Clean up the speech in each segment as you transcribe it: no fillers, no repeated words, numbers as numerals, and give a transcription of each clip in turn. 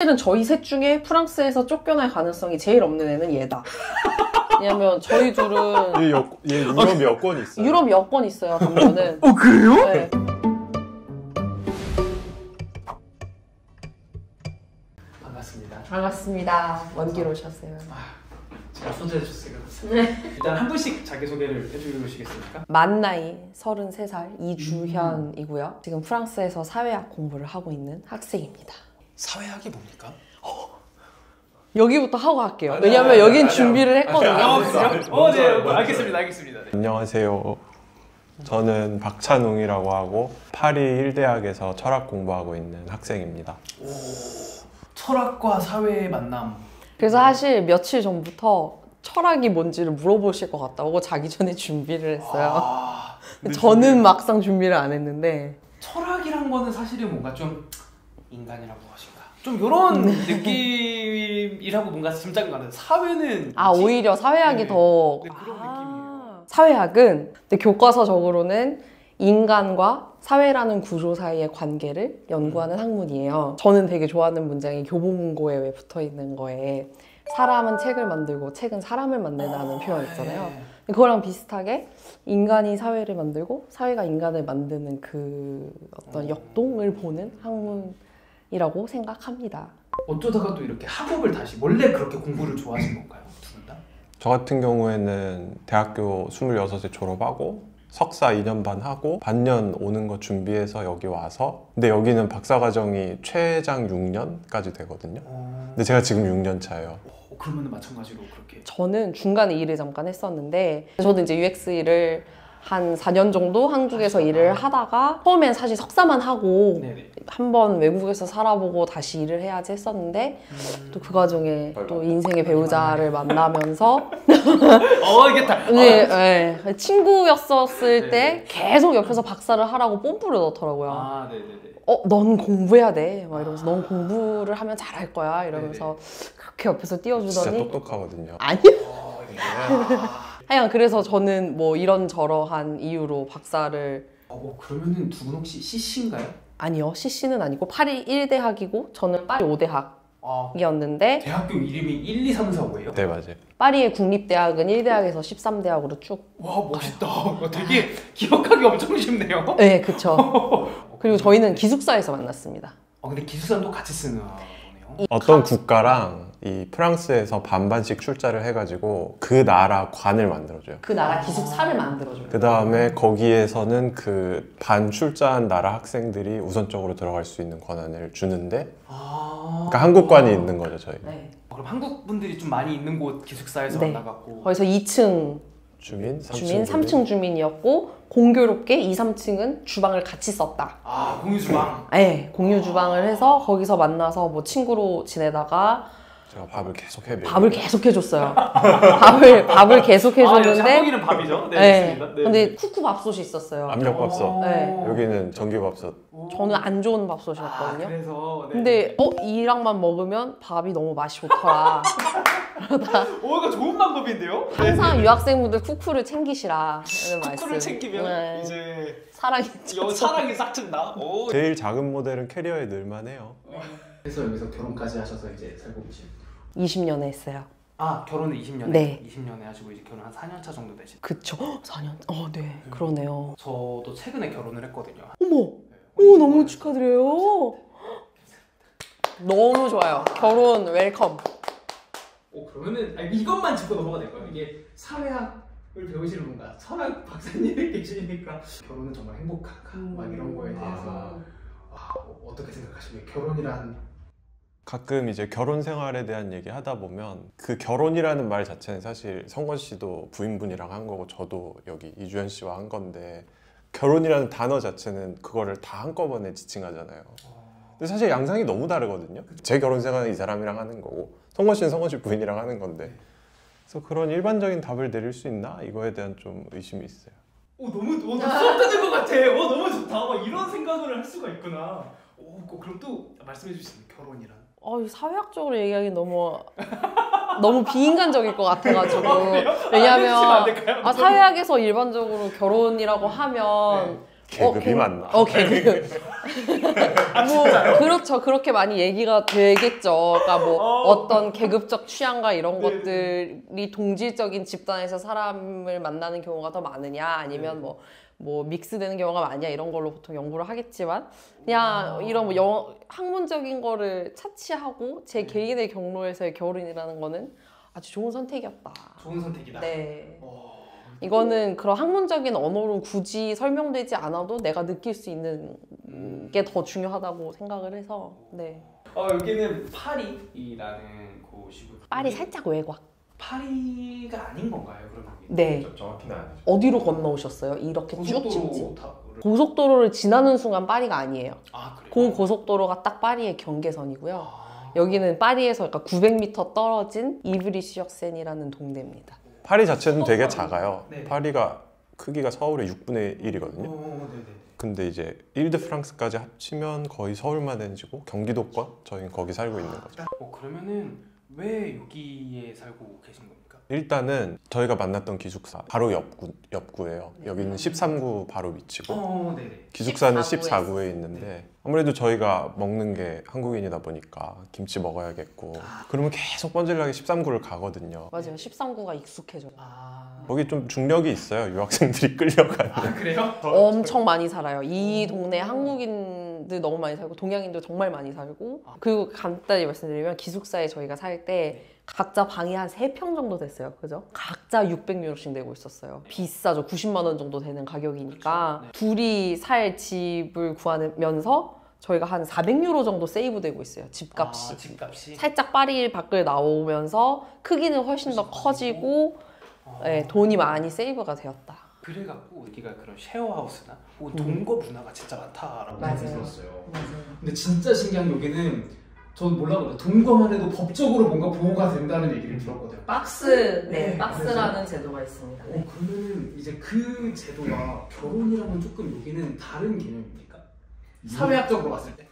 사실은 저희 셋 중에 프랑스에서 쫓겨날 가능성이 제일 없는 애는 얘다. 왜냐면 저희 둘은 얘 유럽 여권이 있어요. 유럽 여권 있어요. 가면은. 그래요? 네. 반갑습니다. 반갑습니다. 먼 길 오셨어요. 제가 초대해 주셨으니까 네. 일단 한 분씩 자기소개를 해주시겠습니까? 만 나이 33살 이주현이고요. 지금 프랑스에서 사회학 공부를 하고 있는 학생입니다. 사회학이 뭡니까? 여기부터 하고 갈게요. 왜냐면 여긴 준비를 했거든요. 네, 알겠습니다. 네. 안녕하세요. 저는 박찬웅이라고 하고 파리 1대학에서 철학 공부하고 있는 학생입니다. 오, 철학과 사회의 만남. 그래서 사실 며칠 전부터 철학이 뭔지를 물어보실 것 같다고 자기 전에 준비를 했어요. 저는 막상 준비를 안 했는데 철학이란 거는 사실은 뭔가 좀 인간이라고 하신가? 좀 이런 느낌이라고 뭔가 짐작이 가는데 사회는 오히려 사회학이 더 네, 그런 느낌이에요. 사회학은 근데 교과서적으로는 인간과 사회라는 구조 사이의 관계를 연구하는 학문이에요. 저는 되게 좋아하는 문장이 교보문고에 왜 붙어있는 거에 사람은 책을 만들고 책은 사람을 만든다는 표현 있잖아요. 그거랑 비슷하게 인간이 사회를 만들고 사회가 인간을 만드는 그 어떤 역동을 보는 학문이라고 생각합니다. 어쩌다가 또 이렇게 학업을 다시 원래 그렇게 공부를 좋아하신 건가요? 두 분 다? 저 같은 경우에는 대학교 26에 졸업하고 석사 2년 반 하고 반년 오는 거 준비해서 여기 와서 근데 여기는 박사과정이 최장 6년까지 되거든요. 근데 제가 지금 6년 차예요. 그러면 마찬가지로 그렇게 저는 중간에 일을 잠깐 했었는데 저도 이제 UX 일을 한 4년 정도 한국에서 일을 하다가 처음엔 사실 석사만 하고 한번 외국에서 살아보고 다시 일을 해야지 했었는데 또 그 과정에 또 인생의 배우자를 만나면서 이게 다 친구였었을 때 계속 옆에서 박사를 하라고 뽐뿌를 넣더라고요. 넌 공부해야 돼 막 이러면서 넌 공부를 하면 잘할 거야 이러면서 그렇게 옆에서 띄워주더니 진짜 똑똑하거든요. 아니요. 하여간 그래서 저는 뭐 이런저러한 이유로 박사를 그러면은 두 분 혹시 CC인가요? 아니요. CC는 아니고 파리 1대학이고 저는 파리 5대학이었는데 대학교 이름이 1, 2, 3, 4, 5예요? 네, 맞아요. 파리의 국립대학은 1대학에서 13대학으로 쭉 와, 멋있다. 되게 기억하기 엄청 쉽네요. 네, 그쵸. 그리고 저희는 기숙사에서 만났습니다. 근데 기숙사도 같이 쓰는 거네요? 어떤 국가랑 이 프랑스에서 반반씩 출자를 해가지고 그 나라 관을 만들어줘요. 그 나라 기숙사를 만들어줘요. 그 다음에 거기에서는 그 반 출자한 나라 학생들이 우선적으로 들어갈 수 있는 권한을 주는데 그러니까 한국관이 있는 거죠, 저희. 네. 그럼 한국 분들이 좀 많이 있는 곳 기숙사에서 만나갖고 거기서 2층 주민, 3층 주민이었고 공교롭게 2, 3층은 주방을 같이 썼다. 공유 주방? 네, 공유 주방을 해서 거기서 만나서 뭐 친구로 지내다가 제가 밥을 계속 해줘요. 밥을 계속 해줬어요. 밥을 계속 해줬는데 한국인은 밥이죠? 네. 근데 쿠쿠 밥솥이 있었어요. 압력밥솥. 네. 여기는 전기밥솥. 저는 안 좋은 밥솥이었거든요. 그래서 근데 이랑만 먹으면 밥이 너무 맛이 좋더라. 그러다 이거 좋은 방법인데요? 항상 유학생분들 쿠쿠를 챙기시라. 쿠쿠를 챙기면 이제 사랑이 사랑이 싹튼다. 제일 작은 모델은 캐리어에 넣을만해요. 그래서 여기서 결혼까지 하셔서 이제 살고 계신 20년에 했어요. 결혼을 20년에? 네. 20년에 하시고 이제 결혼 한 4년 차 정도 되신. 그쵸. 4년? 네. 그러네요. 저도 최근에 결혼을 했거든요. 어머! 너무 축하드려요. 너무 좋아요. 결혼 웰컴. 그러면은 이것만 짚고 넘어가 될까요? 이게 사회학을 배우시는 분과 철학 박사님이 계시니까 결혼은 정말 행복한가? 막 이런 거에 대해서 어떻게 생각하십니까? 결혼이란 가끔 이제 결혼 생활에 대한 얘기 하다 보면 그 결혼이라는 말 자체는 사실 성권 씨도 부인분이랑 한 거고 저도 여기 이주현 씨와 한 건데 결혼이라는 단어 자체는 그거를 다 한꺼번에 지칭하잖아요. 근데 사실 양상이 너무 다르거든요. 제 결혼 생활은 이 사람이랑 하는 거고 성권 씨는 성권 씨 부인이랑 하는 건데 그래서 그런 일반적인 답을 내릴 수 있나? 이거에 대한 좀 의심이 있어요. 너무 수업 듣는 것 같아. 너무 좋다. 이런 생각을 할 수가 있구나. 그럼 또 말씀해 주시면 결혼이란? 사회학적으로 얘기하기 너무 비인간적일 것 같아가지고 왜냐하면 사회학에서 일반적으로 결혼이라고 하면 계급이 맞나? 계급. 뭐 그렇죠. 그렇게 많이 얘기가 되겠죠. 그러니까 뭐 어떤 계급적 취향과 이런 것들이 동질적인 집단에서 사람을 만나는 경우가 더 많으냐, 아니면 뭐 믹스되는 경우가 많냐, 이런 걸로 보통 연구를 하겠지만, 그냥 이런 뭐 학문적인 거를 차치하고 제 개인의 경로에서의 결혼이라는 거는 아주 좋은 선택이었다. 좋은 선택이다. 네. 이거는 그런 학문적인 언어로 굳이 설명되지 않아도 내가 느낄 수 있는 게 더 중요하다고 생각을 해서. 네. 여기는 파리라는 곳이고. 파리 살짝 외곽. 파리가 아닌 건가요, 그러면? 네. 정확히는 아니죠. 어디로 건너오셨어요? 이렇게 쭉 고속도로 지금 타고. 고속도로를 지나는 순간 파리가 아니에요. 그래요? 그 고속도로가 딱 파리의 경계선이고요. 여기는 파리에서 약간 900m 떨어진 이브리-시역센이라는 동네입니다. 파리 자체는 되게 작아요. 네. 파리가 크기가 서울의 6분의 1이거든요. 네네. 근데 이제 일드프랑스까지 합치면 거의 서울만 해지고 경기도권? 저희는 거기 살고 있는 거죠. 그러면은 왜 여기에 살고 계신 겁니까? 일단은 저희가 만났던 기숙사 바로 옆구예요. 여기는 13구 바로 위치고 네네. 기숙사는 14구에 14구에 있는데, 아무래도 저희가 먹는 게 한국인이다 보니까 김치 먹어야겠고, 그러면 계속 뻔질나게 13구를 가거든요. 맞아요. 13구가 익숙해져요. 거기 좀 중력이 있어요. 유학생들이 끌려가는. 그래요? 엄청 많이 살아요. 이 동네에 한국인들 너무 많이 살고 동양인도 정말 많이 살고, 그리고 간단히 말씀드리면 기숙사에 저희가 살 때 각자 방이 한 3평 정도 됐어요. 그죠? 각자 600유로씩 내고 있었어요. 비싸죠. 90만 원 정도 되는 가격이니까. 둘이 살 집을 구하면서 저희가 한 400유로 정도 세이브되고 있어요. 집값이. 집값이? 살짝 파리 밖을 나오면서 크기는 훨씬 더 커지고, 네, 돈이 많이 세이브가 되었다. 그래갖고 여기가 그런 쉐어하우스나 동거 문화가 진짜 많다라고 맞아요. 들었어요. 맞아요. 근데 진짜 신기한 게 여기는 전 몰라거든요. 동거만 해도 법적으로 뭔가 보호가 된다는 얘기를 들었거든요. 박스라는 제도가 있습니다. 그러면 이제 그 제도와 결혼이랑은 조금 여기는 다른 개념입니까? 사회학적으로 봤을 때.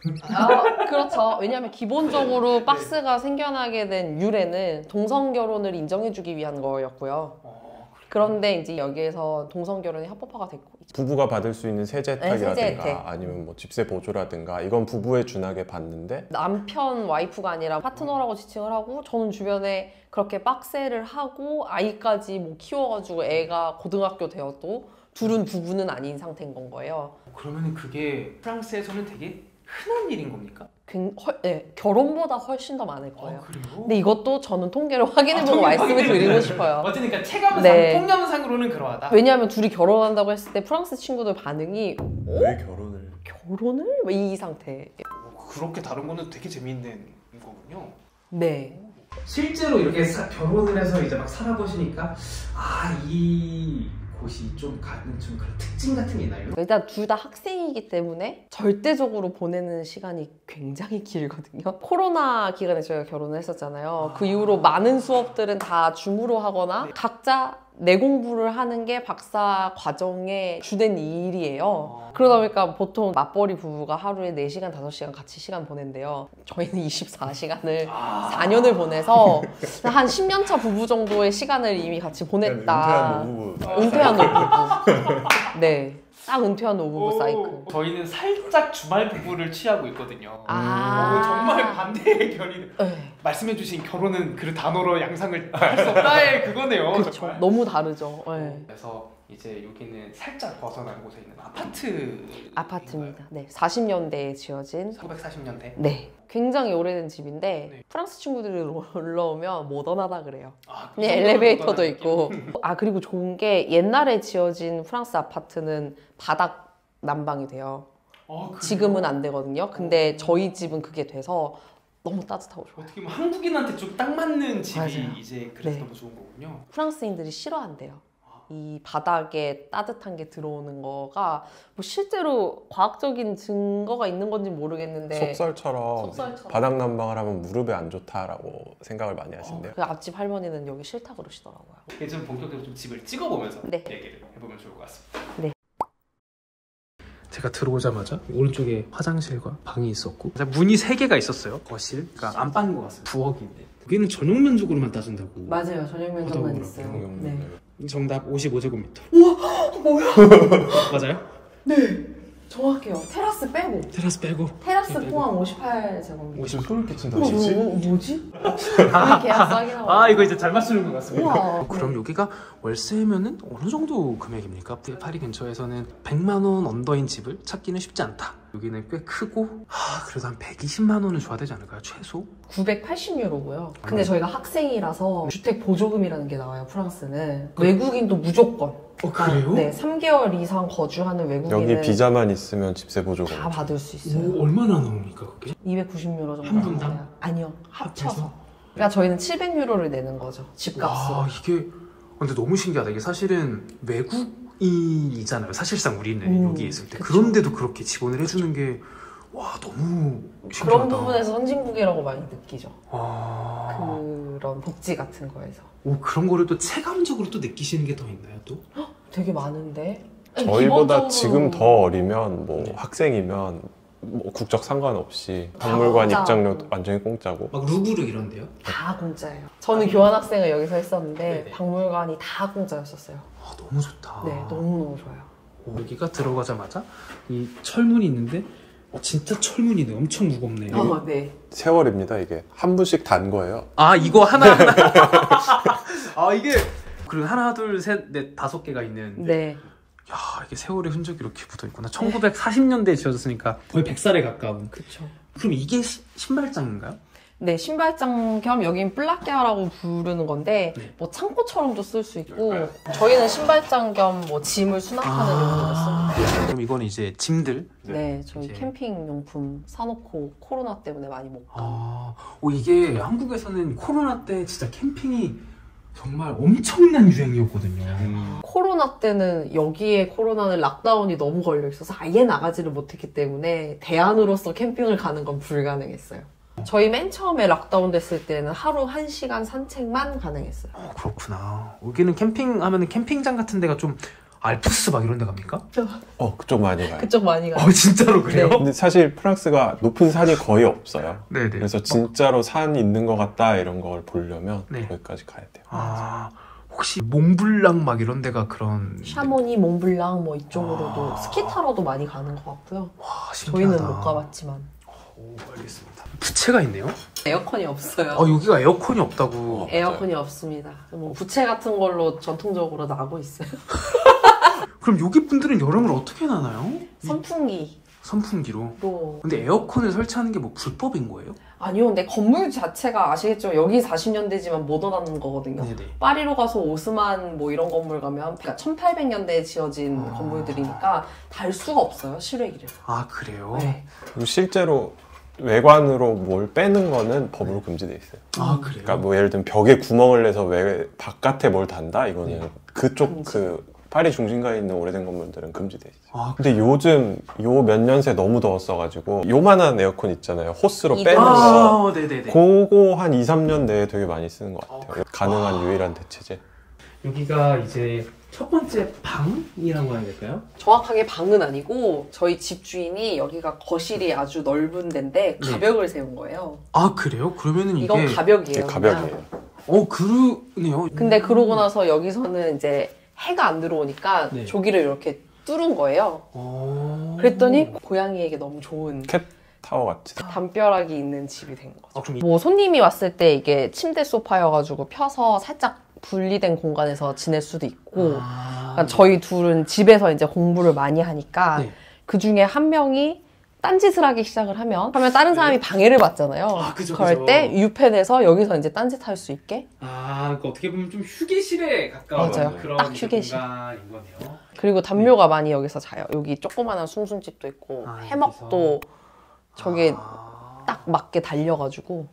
그렇죠. 왜냐하면 기본적으로 박스가 생겨나게 된 유래는 동성 결혼을 인정해주기 위한 거였고요. 그런데 이제 여기에서 동성 결혼이 합법화가 됐고, 부부가 받을 수 있는 세제 네, 세제 혜택이라든가 혜택. 아니면 뭐 집세 보조라든가 이건 부부에 준하게 받는데, 남편 와이프가 아니라 파트너라고 지칭을 하고, 저는 주변에 그렇게 빡세를 하고 아이까지 뭐 키워가지고 애가 고등학교 되어도 둘은 부부는 아닌 상태인 건 거예요. 그러면 그게 프랑스에서는 되게 흔한 일인 겁니까? 네, 결혼보다 훨씬 더 많을 거예요. 그래요? 근데 이것도 저는 통계를 확인해보고 말씀을 드리고 싶어요. 어쨌든 체감상, 네. 통념상으로는 그러하다. 왜냐하면 둘이 결혼한다고 했을 때 프랑스 친구들 반응이 왜 결혼을? 결혼을? 이 상태. 그렇게 다른 거는 되게 재미있는 거군요. 네. 실제로 이렇게 결혼을 해서 이제 막 살아보시니까 이 곳이 좀 갖는 좀 그런 특징 같은 게 있나요? 일단 둘 다 학생이기 때문에 절대적으로 보내는 시간이 굉장히 길거든요. 코로나 기간에 저희가 결혼을 했었잖아요. 그 이후로 많은 수업들은 다 줌으로 하거나 각자 내공부를 하는 게 박사 과정의 주된 일이에요. 그러다 보니까 보통 맞벌이 부부가 하루에 4시간, 5시간 같이 시간 보낸대요. 저희는 24시간을 4년을 보내서 한 10년차 부부 정도의 시간을 이미 같이 보냈다. 은퇴한 노부부. 네. 딱 은퇴한 노부부 사이클. 저희는 살짝 주말 부부를 취하고 있거든요. 아. 정말 반대의 결이. 네. 말씀해주신 결혼은 그 단어로 양상을 할 수 없다의 그거네요. 그렇죠. 너무 다르죠. 네. 그래서 이제 여기는 살짝 벗어난 곳에 있는 아파트입니다. 네, 40년대에 지어진. 1940년대. 네. 굉장히 오래된 집인데 네. 프랑스 친구들이 놀러 오면 모던하다 그래요. 그 그냥 엘리베이터도 있고. 그리고 좋은 게 옛날에 지어진 프랑스 아파트는 바닥 난방이 돼요. 지금은 안 되거든요. 근데 저희 집은 그게 돼서 너무 따뜻하고 좋아요. 어떻게 보면 한국인한테 좀 딱 맞는 집이 맞아요. 이제 그래서 네. 너무 좋은 거군요. 프랑스인들이 싫어한대요. 이 바닥에 따뜻한 게 들어오는 거가 뭐 실제로 과학적인 증거가 있는 건지 모르겠는데 속설처럼 바닥 난방을 하면 무릎에 안 좋다라고 생각을 많이 하신대요. 그 앞집 할머니는 여기 싫다 그러시더라고요. 이제 좀 본격적으로 좀 집을 찍어보면서 네. 얘기를 해보면 좋을 것 같습니다. 네. 제가 들어오자마자 오른쪽에 화장실과 방이 있었고 문이 3개가 있었어요. 거실, 그러니까 안방인 것 같습니다. 부엌인데 여기는 전용 면적으로만 따진다고. 맞아요. 전용 면적만 하더라고요. 있어요. 네. 정답 55제곱미터. 우와, 뭐야? 맞아요? 네. 정확해요. 테라스 빼고. 테라스 빼고. 테라스 포함 58제곱미터. 지금 소름 끼친다. 뭐지? 왜 계약 싸게 나와? 아 이거 이제 잘 맞추는 것 같습니다. 우와. 그럼 여기가 월세면은 어느 정도 금액입니까? 파리 근처에서는 100만 원 언더인 집을 찾기는 쉽지 않다. 여기는 꽤 크고 그래도 한 120만 원은 줘야 되지 않을까요? 최소? 980유로고요. 근데 저희가 학생이라서 주택 보조금이라는 게 나와요. 프랑스는. 외국인도 무조건. 그래요? 네, 3개월 이상 거주하는 외국인은 여기 비자만 있으면 집세 보조금. 다 받을 수 있어요. 오, 얼마나 나옵니까 그게? 290유로 정도. 한 분당? 나와요. 아니요, 합쳐서. 합쳐서? 그러니까 저희는 700유로를 내는 거죠. 집값으로. 와 이게 근데 너무 신기하다. 이게 사실은 외국인이잖아요. 사실상 우리는 여기 있을 때. 그쵸. 그런데도 그렇게 지원을 해주는 게 와 너무 신기하다. 그런 부분에서 선진국이라고 많이 느끼죠. 아... 그런 복지 같은 거에서. 오 그런 거를 또 체감적으로 또 느끼시는 게 더 있나요 또? 되게 많은데. 저희보다 기본적으로 지금 더 어리면 뭐 학생이면 뭐 국적 상관없이 박물관 공짜. 입장료 완전히 공짜고. 막 루브르 이런데요? 다 공짜예요. 저는 교환학생을 여기서 했었는데 네네. 박물관이 다 공짜였었어요. 아 너무 좋다. 네, 너무너무 좋아요. 여기가 들어가자마자 이 철문이 있는데 진짜 철문이네. 엄청 무겁네요. 네. 세월입니다 이게. 한 분씩 단 거예요. 아 이거 하나하나 아 이게 그리고 하나 둘 셋 넷 다섯 개가 있는 네. 야 이게 세월의 흔적이 이렇게 붙어있구나. 1940년대에 지어졌으니까 거의 100살에 가까운. 그쵸. 그럼 이게 신발장인가요? 네, 신발장 겸 여긴 플라케아라고 부르는 건데 네. 뭐 창고처럼도 쓸 수 있고 저희는 신발장 겸 뭐 짐을 수납하는 용도로 씁니다. 그럼 이건 이제 짐들. 네, 저희 이제. 캠핑 용품 사놓고 코로나 때문에 많이 못 가. 이게 한국에서는 코로나 때 진짜 캠핑이 정말 엄청난 유행이었거든요. 코로나 때는 여기에 코로나는 락다운이 너무 걸려 있어서 아예 나가지를 못했기 때문에 대안으로서 캠핑을 가는 건 불가능했어요. 저희 맨 처음에 락다운 됐을 때는 하루 1시간 산책만 가능했어요. 그렇구나. 여기는 캠핑하면 캠핑장 같은 데가 좀 알프스 막 이런 데 갑니까? 그쪽 많이 가요. 그쪽 많이 가요. 진짜로 그래요? 근데 사실 프랑스가 높은 산이 거의 없어요. 네네. 그래서 진짜로 산이 있는 것 같다 이런 걸 보려면 네. 거기까지 가야 돼요. 혹시 몽블랑 막 이런 데가 그런 샤모니, 몽블랑 뭐 이쪽으로도 아. 스키 타러도 많이 가는 것 같고요. 와 신기하다. 저희는 못 가봤지만 오 알겠습니다. 부채가 있네요? 에어컨이 없어요. 여기가 에어컨이 없다고. 에어컨이 없습니다. 뭐 부채 같은 걸로 전통적으로 나고 있어요. 그럼 여기 분들은 여름을 어떻게 나나요? 선풍기. 선풍기로. 또 근데 에어컨을 설치하는 게 뭐 불법인 거예요? 아니요, 근데 건물 자체가 아시겠죠? 여기 40년대지만 모던한 거거든요. 네네. 파리로 가서 오스만 뭐 이런 건물 가면 그러니까 1800년대에 지어진 건물들이니까 달 수가 없어요, 실외기를. 아 그래요? 네. 그리고 실제로 외관으로 뭘 빼는 거는 법으로 금지돼 있어요. 아 그래요? 그러니까 뭐 예를 들면 벽에 구멍을 내서 바깥에 뭘 단다 이거는 네. 그쪽 금지. 그 파리 중심가에 있는 오래된 건물들은 금지돼 있어요. 아, 근데 요즘 요 몇 년 새 너무 더웠어가지고 요만한 에어컨 있잖아요. 호스로 빼는 거. 아 네네네. 그거 한 2, 3년 내에 되게 많이 쓰는 것 같아요. 가능한 유일한 대체제. 여기가 이제 첫 번째 방이라고 해야 될까요? 정확하게 방은 아니고 저희 집주인이 여기가 거실이 아주 넓은 데인데 네. 가벽을 세운 거예요. 아 그래요? 그러면은 이건 이게 가벽이에요. 이게 가벽이에요. 그러네요. 근데 그러고 나서 여기서는 이제 해가 안 들어오니까 네. 조기를 이렇게 뚫은 거예요. 그랬더니 고양이에게 너무 좋은 타워 같이. 담벼락이 있는 집이 된 거죠. 그럼 뭐 손님이 왔을 때 이게 침대 소파여가지고 펴서 살짝 분리된 공간에서 지낼 수도 있고 그러니까 저희 둘은 집에서 이제 공부를 많이 하니까 네. 그 중에 한 명이 딴짓을 하기 시작을 하면 다른 사람이 방해를 받잖아요. 그죠, 그럴 그죠. 때 유펜에서 여기서 이제 딴짓할 수 있게. 그러니까 어떻게 보면 좀 휴게실에 가까운 맞아요. 그런 딱 휴게실. 공간인 거네요. 그리고 담요가 많이 여기서 자요. 여기 조그마한 숭숭집도 있고 해먹도 저게 딱 맞게 달려가지고.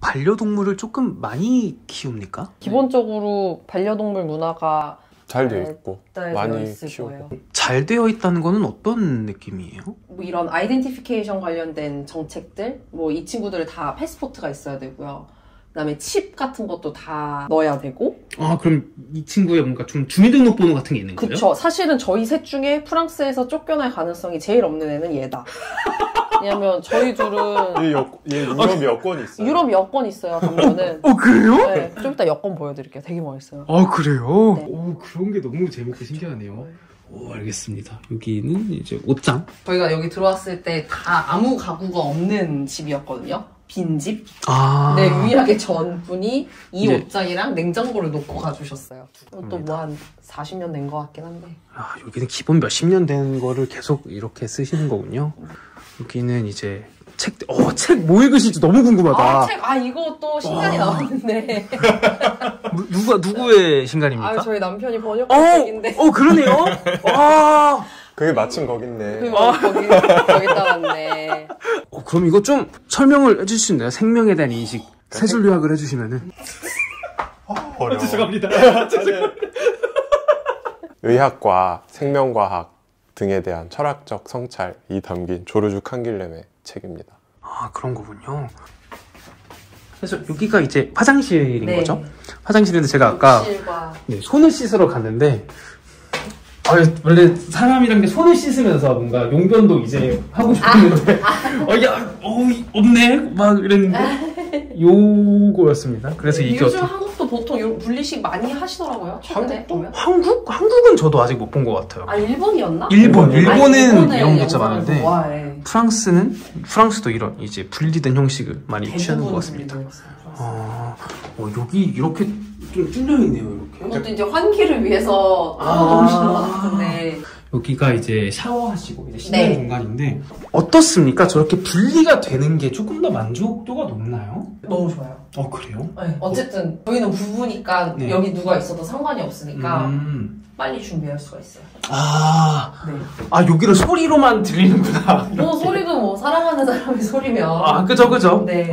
반려동물을 조금 많이 키웁니까? 기본적으로 반려동물 문화가 잘 돼 있고 되어 많이 있을 키우고. 거예요. 잘 되어 있다는 거는 어떤 느낌이에요? 뭐 이런 아이덴티피케이션 관련된 정책들, 뭐 이 친구들을 다 패스포트가 있어야 되고요. 그다음에 칩 같은 것도 다 넣어야 되고. 그럼 이 친구의 뭔가 좀 주민등록번호 같은 게 있는 거예요? 그쵸. 사실은 저희 셋 중에 프랑스에서 쫓겨날 가능성이 제일 없는 애는 얘다. 왜냐면 저희 둘은 얘 유럽 여권이 있어요. 유럽 여권 있어요. 가면은. 그래요? 네, 좀 이따 여권 보여드릴게요. 되게 멋있어요. 그래요? 네. 그런 게 너무 재밌고 신기하네요. 오, 알겠습니다. 여기는 이제 옷장. 저희가 여기 들어왔을 때 다 아무 가구가 없는 집이었거든요. 빈집. 아. 네, 유일하게 전분이 이 이제- 옷장이랑 냉장고를 놓고 가주셨어요. 또 뭐 한 40년 된 것 같긴 한데. 아, 여기는 기본 몇십 년 된 거를 계속 이렇게 쓰시는 거군요. 여기는 이제 책 뭐 읽으실지 너무 궁금하다. 이거 또 신간이 나왔는데. 누구의 신간입니까? 저희 남편이 번역한 책인데. 그러네요. 와. 그게 마침 거긴데. 거기다 왔네. 그럼 이거 좀 설명을 해줄 수 있나요? 생명에 대한 인식. 세 줄 요약을 해주시면은. 어려워. 죄송합니다. 의학과 생명과학 등에 대한 철학적 성찰이 담긴 조르주 칸길렘의 책입니다. 아, 그런 거군요. 그래서 여기가 이제 화장실인 네. 거죠? 화장실인데 제가 아까 욕실과 손을 씻으러 갔는데 원래 사람이란 게 손을 씻으면서 뭔가 용변도 이제 하고 싶었는데 없네 막 이랬는데 요거였습니다. 그래서 이게 요즘 어떻게 한국도 보통 분리식 많이 하시더라고요. 최근에 보면. 한국은 저도 아직 못 본 것 같아요. 일본이었나? 일본은 일본의 이런 게 진짜 영상을 많은데 좋아해. 프랑스도 이런 이제 분리된 형식을 많이 취하는 것 대부분 같습니다. 분리되었어요. 여기 이렇게 좀 뚫려 있네요, 이렇게. 이것도 이제 환기를 위해서 넣어놓으시는 것 같은데. 여기가 이제 샤워하시고 이제 씻는 네. 공간인데 어떻습니까? 저렇게 분리가 되는 게 조금 더 만족도가 높나요? 너무 좋아요. 그래요? 네, 어쨌든 저희는 부부니까 네. 여기 누가 있어도 상관이 없으니까 음. 빨리 준비할 수가 있어요. 네. 여기를 소리로만 들리는구나. 뭐 소리도 뭐 사랑하는 사람의 소리면. 그죠. 네.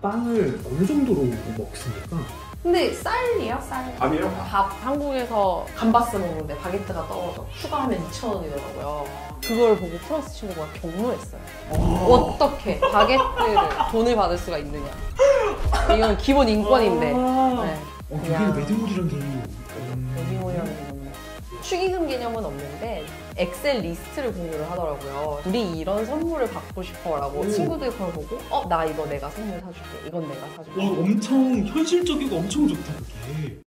빵을 어느 정도로 먹습니까? 근데 쌀이에요, 쌀. 밥이요? 밥 한국에서 감바스 먹는데 바게트가 떨어져. 추가하면 2,000원이더라고요. 그걸 보고 프랑스 친구가 경로했어요. 어떻게 바게트를 돈을 받을 수가 있느냐. 이건 기본 인권인데. 네. 그냥 매드몰이란 개념이 여기모이라는 게 없네. 축의금 개념은 없는데 엑셀 리스트를 공유를 하더라고요. 우리 이런 선물을 받고 싶어라고 친구들 그걸 보고 나 이거 내가 선물 사줄게. 이건 내가 사줄게. 엄청 현실적이고 엄청 좋다, 그게.